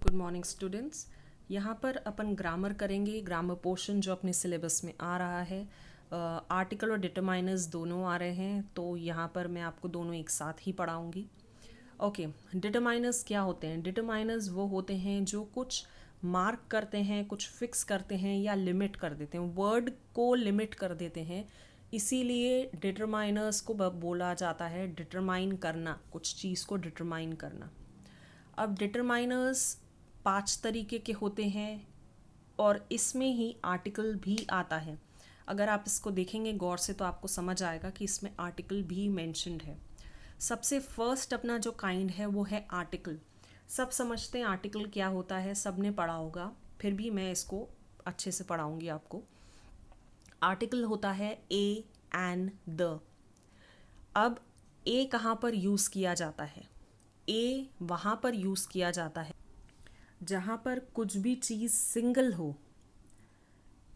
Good morning students. यहाँ पर अपन grammar करेंगे, ग्रामर पोर्शन जो अपने सिलेबस में आ रहा है। आर्टिकल और डिटरमाइनर्स दोनों आ रहे हैं, तो यहाँ पर मैं आपको दोनों एक साथ ही पढ़ाऊँगी। ओके, डिटरमाइनर्स क्या होते हैं? डिटरमाइनर्स वो होते हैं जो कुछ मार्क करते हैं, कुछ फिक्स करते हैं या लिमिट कर देते हैं, वर्ड को लिमिट कर देते हैं। इसीलिए डिटरमाइनर्स को बोला जाता है डिटरमाइन करना, कुछ चीज़ को डिटरमाइन करना। अब डिटरमाइनर्स 5 तरीके के होते हैं और इसमें ही आर्टिकल भी आता है। अगर आप इसको देखेंगे गौर से तो आपको समझ आएगा कि इसमें आर्टिकल भी मेंशन्ड है। सबसे फर्स्ट अपना जो काइंड है वो है आर्टिकल। सब समझते हैं आर्टिकल क्या होता है, सब ने पढ़ा होगा, फिर भी मैं इसको अच्छे से पढ़ाऊँगी आपको। आर्टिकल होता है ए, एन, द। अब ए कहाँ पर यूज़ किया जाता है? ए वहाँ पर यूज़ किया जाता है जहाँ पर कुछ भी चीज़ सिंगल हो,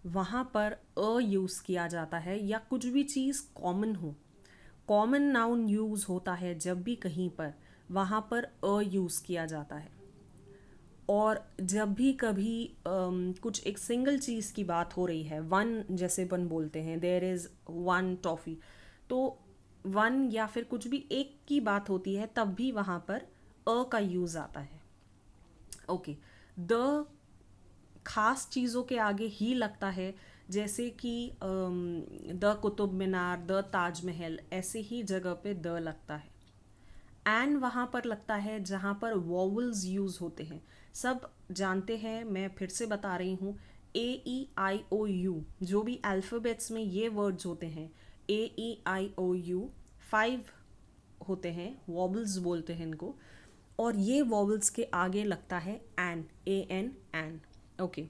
वहाँ पर अ यूज़ किया जाता है, या कुछ भी चीज़ कॉमन हो। कॉमन नाउन यूज़ होता है जब भी कहीं पर, वहाँ पर अ यूज़ किया जाता है। और जब भी कभी कुछ एक सिंगल चीज़ की बात हो रही है, वन जैसे अपन बोलते हैं देयर इज़ वन टॉफ़ी, तो वन या फिर कुछ भी एक की बात होती है, तब भी वहाँ पर अ का यूज़ आता है। ओके, द खास चीज़ों के आगे ही लगता है, जैसे कि the Qutub Minar, the Taj Mahal, ऐसे ही जगह पे द लगता है। एन वहाँ पर लगता है जहाँ पर वॉवल्स यूज़ होते हैं। सब जानते हैं, मैं फिर से बता रही हूँ, AEIOU जो भी अल्फ़ाबेट्स में ये वर्ड्स होते हैं, AEIOU 5 होते हैं, वॉवल्स बोलते हैं इनको, और ये वॉवल्स के आगे लगता है एन, AN, एन। ओके,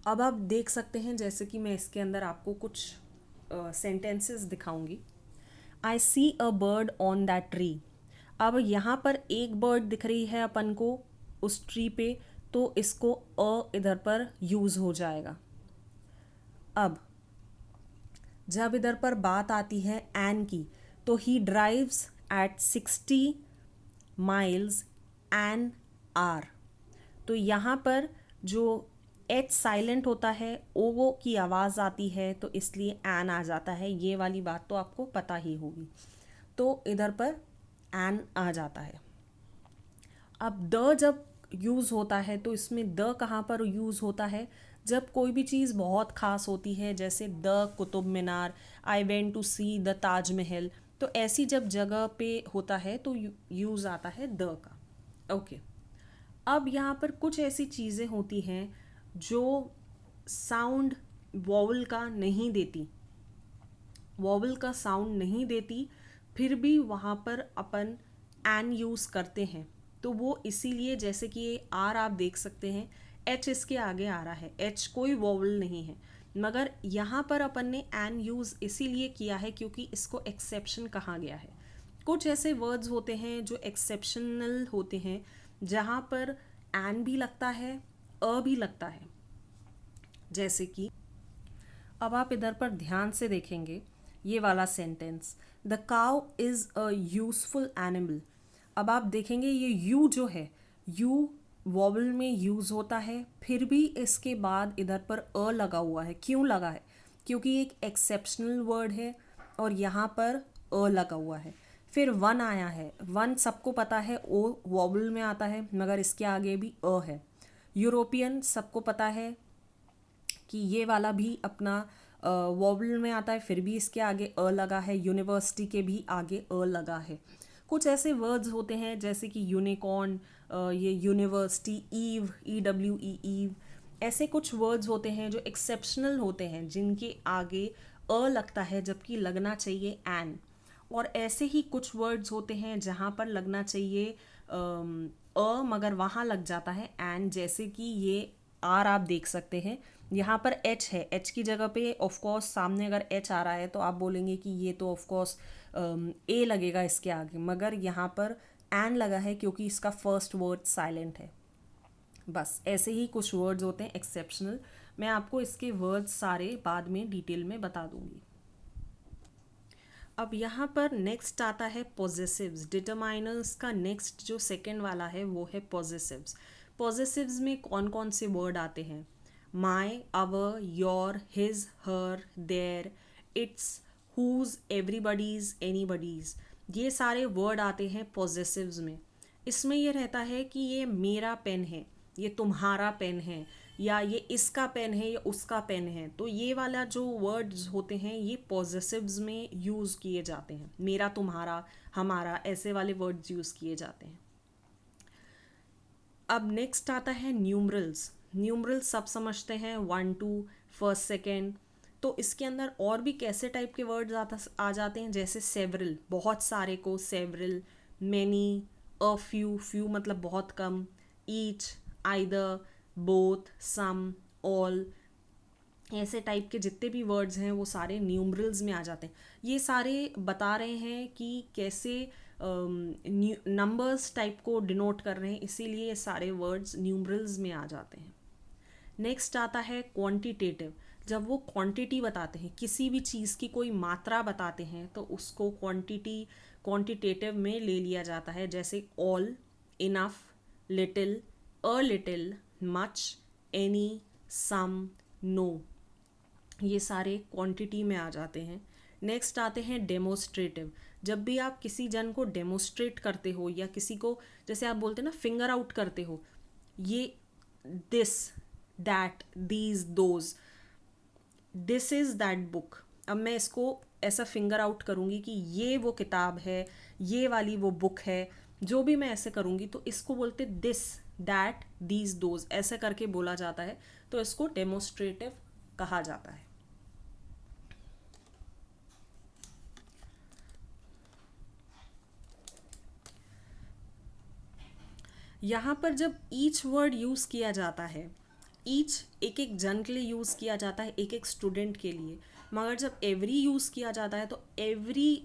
अब आप देख सकते हैं, जैसे कि मैं इसके अंदर आपको कुछ सेंटेंसेस दिखाऊंगी। I see a bird on that tree. अब यहाँ पर एक बर्ड दिख रही है अपन को उस ट्री पे, तो इसको अ इधर पर यूज़ हो जाएगा। अब जब इधर पर बात आती है एन की, तो he drives at 60 miles an hour. तो यहाँ पर जो एच साइलेंट होता है, ओ की आवाज़ आती है, तो इसलिए एन आ जाता है। ये वाली बात तो आपको पता ही होगी, तो इधर पर एन आ जाता है। अब द जब यूज़ होता है, तो इसमें द कहाँ पर यूज़ होता है? जब कोई भी चीज़ बहुत ख़ास होती है, जैसे the Qutub Minar, I went to see the Taj Mahal, तो ऐसी जब जगह पे होता है तो यूज़ आता है द का। ओके, अब यहाँ पर कुछ ऐसी चीज़ें होती हैं जो साउंड वॉवल का नहीं देती, वॉवल का साउंड नहीं देती, फिर भी वहाँ पर अपन एन यूज़ करते हैं। तो वो इसीलिए, जैसे कि ये आर आप देख सकते हैं, एच इसके आगे आ रहा है, एच कोई वॉवल नहीं है, मगर यहाँ पर अपन ने एन यूज़ इसीलिए किया है क्योंकि इसको एक्सेप्शन कहा गया है। कुछ ऐसे वर्ड्स होते हैं जो एक्सेप्शनल होते हैं, जहाँ पर एन भी लगता है, अ भी लगता है। जैसे कि अब आप इधर पर ध्यान से देखेंगे ये वाला sentence, the cow is a useful animal. अब आप देखेंगे ये यू जो है, यू वॉवल में यूज़ होता है, फिर भी इसके बाद इधर पर अ लगा हुआ है। क्यों लगा है? क्योंकि एक एक्सेप्शनल वर्ड है और यहाँ पर अ लगा हुआ है। फिर वन आया है, वन सबको पता है ओ वॉवल में आता है, मगर इसके आगे भी अ है। यूरोपियन सबको पता है कि ये वाला भी अपना वॉवल में आता है, फिर भी इसके आगे अ लगा है। यूनिवर्सिटी के भी आगे अ लगा है। कुछ ऐसे वर्ड्स होते हैं जैसे कि यूनिकॉर्न, ये यूनिवर्सिटी, ईव, EWE, ईव, ऐसे कुछ वर्ड्स होते हैं जो एक्सेप्शनल होते हैं, जिनके आगे अ लगता है जबकि लगना चाहिए एन। और ऐसे ही कुछ वर्ड्स होते हैं जहाँ पर लगना चाहिए मगर वहाँ लग जाता है एन, जैसे कि ये आर आप देख सकते हैं, यहाँ पर एच है, एच की जगह पे ऑफ कोर्स सामने अगर एच आ रहा है तो आप बोलेंगे कि ये तो ऑफ कोर्स ए लगेगा इसके आगे, मगर यहाँ पर एन लगा है क्योंकि इसका फर्स्ट वर्ड साइलेंट है। बस ऐसे ही कुछ वर्ड्स होते हैं एक्सेप्शनल। मैं आपको इसके वर्ड्स सारे बाद में डिटेल में बता दूंगी। अब यहाँ पर नेक्स्ट आता है पॉजेसिव्स। डिटरमाइनर्स का नेक्स्ट जो सेकंड वाला है वो है पॉजेसिव्स। पॉजेसिव्स में कौन कौन से वर्ड आते हैं? My, our, your, his, her, their, its, whose, everybody's, anybody's, ये सारे वर्ड आते हैं पॉजेसिव्स में। इसमें ये रहता है कि ये मेरा पेन है, ये तुम्हारा पेन है, या ये इसका पेन है या उसका पेन है। तो ये वाला जो वर्ड्स होते हैं ये पॉजेसिव्स में यूज़ किए जाते हैं। मेरा, तुम्हारा, हमारा, ऐसे वाले वर्ड्स यूज़ किए जाते हैं। अब नेक्स्ट आता है न्यूमरल्स। न्यूमरल्स सब समझते हैं, 1 2 फर्स्ट सेकेंड। तो इसके अंदर और भी कैसे टाइप के वर्ड्स आ जाते हैं, जैसे सेवरल, बहुत सारे को several, many, a few, few मतलब बहुत कम, ईच, आइदर, बोथ, सम, ऑल, ऐसे टाइप के जितने भी वर्ड्स हैं वो सारे न्यूमरल्स में आ जाते हैं। ये सारे बता रहे हैं कि कैसे नंबर्स टाइप को डिनोट कर रहे हैं, इसीलिए ये सारे वर्ड्स न्यूमरल्स में आ जाते हैं। नेक्स्ट आता है क्वांटिटेटिव। जब वो क्वांटिटी बताते हैं, किसी भी चीज़ की कोई मात्रा बताते हैं, तो उसको क्वांटिटेटिव में ले लिया जाता है। जैसे all, enough, little, a little, much, any, some, no, ये सारे क्वांटिटी में आ जाते हैं। नेक्स्ट आते हैं डेमोस्ट्रेटिव। जब भी आप किसी जन को डेमोस्ट्रेट करते हो या किसी को, जैसे आप बोलते हैं ना, फिंगर आउट करते हो, ये this, that, these, those, this is that book. अब मैं इसको ऐसा फिंगर आउट करूँगी कि ये वो किताब है, ये वाली वो बुक है, जो भी मैं ऐसे करूँगी तो इसको बोलते दिस, दैट, दीज, दोज, ऐसे करके बोला जाता है। तो इसको डेमोस्ट्रेटिव कहा जाता है। यहाँ पर जब ईच वर्ड यूज़ किया जाता है, ईच एक एक जन के लिए यूज़ किया जाता है, एक एक स्टूडेंट के लिए, मगर जब एवरी यूज़ किया जाता है तो एवरी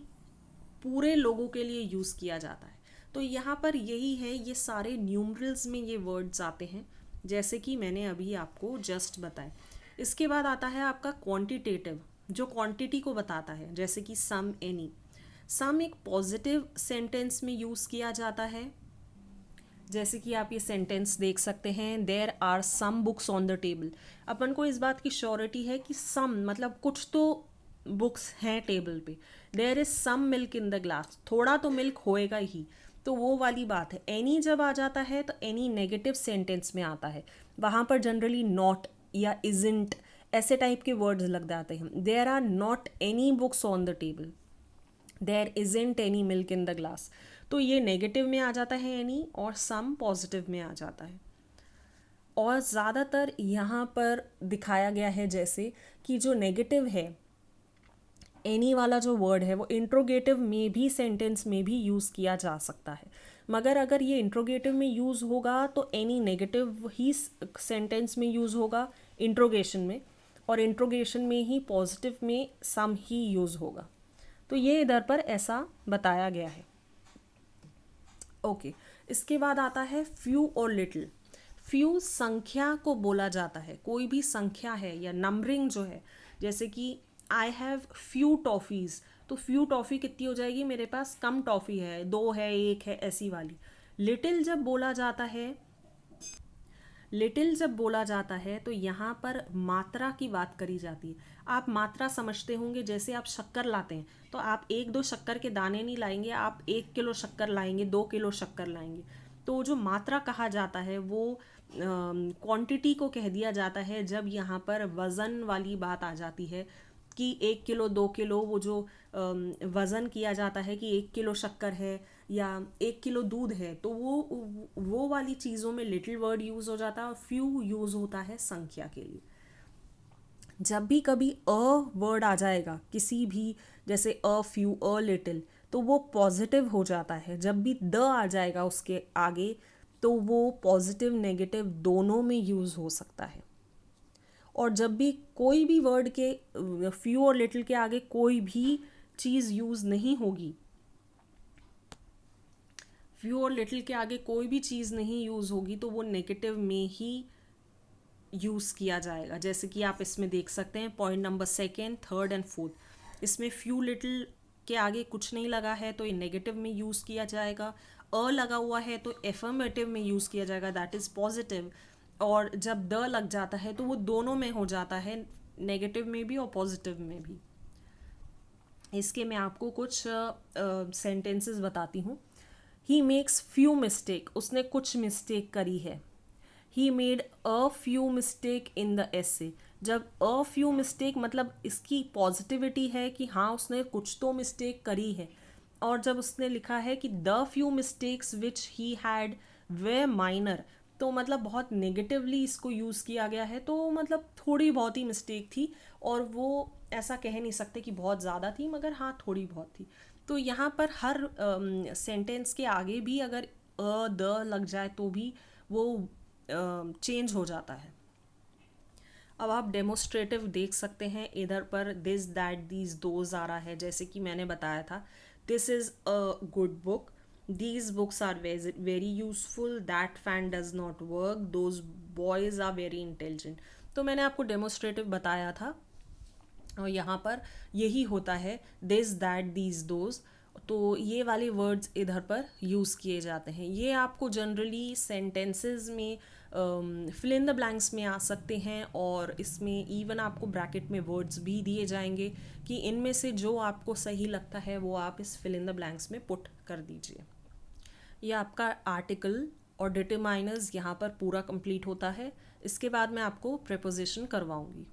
पूरे लोगों के लिए यूज़ किया जाता है। तो यहाँ पर यही है, ये सारे न्यूमरल्स में ये वर्ड्स आते हैं, जैसे कि मैंने अभी आपको जस्ट बताया। इसके बाद आता है आपका क्वांटिटेटिव, जो क्वांटिटी को बताता है, जैसे कि सम, एनी। सम एक पॉजिटिव सेंटेंस में यूज़ किया जाता है, जैसे कि आप ये सेंटेंस देख सकते हैं, there are some books on the table. अपन को इस बात की श्योरिटी है कि सम मतलब कुछ तो बुक्स हैं टेबल पे। There is some milk in the glass, थोड़ा तो मिल्क होएगा ही, तो वो वाली बात है। एनी जब आ जाता है तो एनी नेगेटिव सेंटेंस में आता है, वहाँ पर जनरली नॉट या इजंट ऐसे टाइप के वर्ड्स लग जाते हैं। There are not any books on the table, there isn't any milk in the glass, तो ये नेगेटिव में आ जाता है एनी, और सम पॉजिटिव में आ जाता है। और ज़्यादातर यहाँ पर दिखाया गया है जैसे कि जो नेगेटिव है, एनी वाला जो वर्ड है वो इंट्रोगेटिव में भी, सेंटेंस में भी यूज़ किया जा सकता है। मगर अगर ये इंट्रोगेटिव में यूज़ होगा तो एनी नेगेटिव ही सेंटेंस में यूज़ होगा इंट्रोगेशन में, और इंट्रोगेशन में ही पॉजिटिव में सम ही यूज़ होगा। तो ये इधर पर ऐसा बताया गया है। ओके, इसके बाद आता है फ्यू और लिटिल। फ्यू संख्या को बोला जाता है, कोई भी संख्या है या नंबरिंग जो है, जैसे कि आई हैव फ्यू टॉफ़ीज़, तो फ्यू टॉफ़ी कितनी हो जाएगी, मेरे पास कम टॉफ़ी है, 2 है, 1 है, ऐसी वाली। लिटिल जब बोला जाता है, लिटिल जब बोला जाता है तो यहाँ पर मात्रा की बात करी जाती है। आप मात्रा समझते होंगे, जैसे आप शक्कर लाते हैं तो आप 1-2 शक्कर के दाने नहीं लाएंगे, आप 1 किलो शक्कर लाएंगे, 2 किलो शक्कर लाएंगे। तो जो मात्रा कहा जाता है वो क्वांटिटी को कह दिया जाता है जब यहाँ पर वज़न वाली बात आ जाती है कि 1 किलो 2 किलो, वो जो वज़न किया जाता है कि 1 किलो शक्कर है या 1 किलो दूध है, तो वो वाली चीज़ों में लिटिल वर्ड यूज़ हो जाता है, और फ्यू यूज़ होता है संख्या के लिए। जब भी कभी अ वर्ड आ जाएगा किसी भी, जैसे अ फ्यू, अ लिटिल, तो वो पॉजिटिव हो जाता है। जब भी द आ जाएगा उसके आगे तो वो पॉजिटिव नेगेटिव दोनों में यूज़ हो सकता है। और जब भी कोई भी वर्ड के फ्यू और लिटिल के आगे कोई भी चीज़ यूज़ नहीं होगी, फ्यू और लिटिल के आगे कोई भी चीज़ नहीं यूज़ होगी, तो वो नेगेटिव में ही यूज़ किया जाएगा। जैसे कि आप इसमें देख सकते हैं पॉइंट नंबर 2, 3 एंड 4, इसमें फ्यू लिटिल के आगे कुछ नहीं लगा है तो ये नेगेटिव में यूज़ किया जाएगा, अ लगा हुआ है तो एफर्मेटिव में यूज़ किया जाएगा, दैट इज़ पॉजिटिव। और जब द लग जाता है तो वो दोनों में हो जाता है, नेगेटिव में भी और पॉजिटिव में भी। इसके मैं आपको कुछ सेंटेंसेस बताती हूँ। ही मेक्स फ्यू मिस्टेक, उसने कुछ मिस्टेक करी है। He made a few mistake in the essay, जब अ फ्यू मिस्टेक मतलब इसकी पॉजिटिविटी है कि हाँ उसने कुछ तो मिस्टेक करी है, और जब उसने लिखा है कि the few mistakes which he had way minor, तो मतलब बहुत नेगेटिवली इसको यूज़ किया गया है, तो मतलब थोड़ी बहुत ही मिस्टेक थी, और वो ऐसा कह नहीं सकते कि बहुत ज़्यादा थी, मगर हाँ थोड़ी बहुत थी। तो यहाँ पर हर सेंटेंस के आगे भी अगर अ द लग जाए तो भी वो चेंज हो जाता है। अब आप डेमोस्ट्रेटिव देख सकते हैं, इधर पर दिस दैट दीज दोज आ रहा है, जैसे कि मैंने बताया था, this is a good book, these books are very useful, that fan does not work, those boys are very intelligent. तो मैंने आपको डेमोस्ट्रेटिव बताया था, और यहाँ पर यही होता है, दिस दैट दीज दोज, तो ये वाले वर्ड्स इधर पर यूज़ किए जाते हैं। ये आपको जनरली सेंटेंसेस में फिल इन द ब्लैंक्स में आ सकते हैं, और इसमें इवन आपको ब्रैकेट में वर्ड्स भी दिए जाएंगे कि इनमें से जो आपको सही लगता है वो आप इस फिल इन द ब्लैंक्स में पुट कर दीजिए। ये आपका आर्टिकल और डिटरमाइनर्स यहाँ पर पूरा कंप्लीट होता है। इसके बाद मैं आपको प्रेपोजिशन करवाऊँगी।